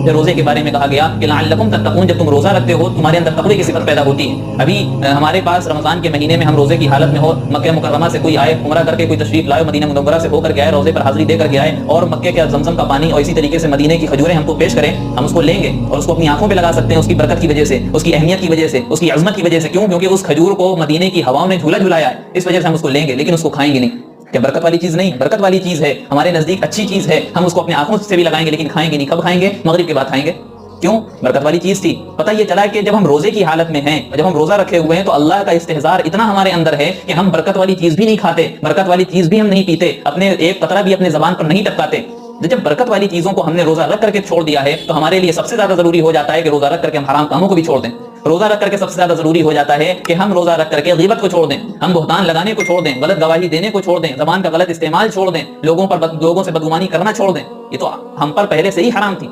फिर रोजे के बारे में कहा गया कि लअल्लकुम तत्तकून, जब तुम रोजा रखते हो तुम्हारे अंदर तकवे की सिफत पैदा होती है। अभी हमारे पास रमजान के महीने में हम रोजे की हालत में हो, मक्के मुकर्रमा से कोई आए, उमरा करके कोई तशरीफ लाए, मदीना मुनव्वरा से होकर के आए, रोजे पर हाजिरी देकर के आए और मक्के के जमजम का पानी और इसी तरीके से मदीने की खजूरें हमको पेश करें, हम उसको लेंगे और उसको अपनी आंखों पे लगा सकते हैं, उसकी बरकत की वजह से, उसकी अहमियत की वजह से, उसकी अजमत की वजह से। क्यों? क्योंकि उस खजूर को मदीने की हवाओं ने झूला झुलाया है, इस वजह से हम उसको लेंगे, लेकिन उसको खाएंगे नहीं। क्या बरकत वाली चीज नहीं? बरकत वाली चीज है, हमारे नजदीक अच्छी चीज है, हम उसको अपनी आंखों से भी लगाएंगे लेकिन खाएंगे नहीं। कब खाएंगे? मगरिब के बाद खाएंगे। क्यों? बरकत वाली चीज थी। पता ये चला कि जब हम रोजे की हालत में हैं, जब हम रोजा रखे हुए हैं, तो अल्लाह का इस्तेहजार इतना हमारे अंदर है कि हम बरकत वाली चीज भी नहीं खाते, बरकत वाली चीज भी हम नहीं पीते, अपने एक कतरा भी अपने जबान पर नहीं टपकाते। जब बरकत वाली चीजों को हमने रोजा रख करके छोड़ दिया है, तो हमारे लिए सबसे ज्यादा जरूरी हो जाता है कि रोजा रख करके हम हराम कामों को भी छोड़ दें। रोजा रख करके सबसे ज्यादा जरूरी हो जाता है कि हम रोजा रख करके गीबत को छोड़ दें, हम बुहतान लगाने को छोड़ दें, गलत गवाही देने को छोड़ दें, जबान का गलत इस्तेमाल छोड़ दें, लोगों से बदगुमानी करना छोड़ दें। ये तो हम पर पहले से ही हराम थी।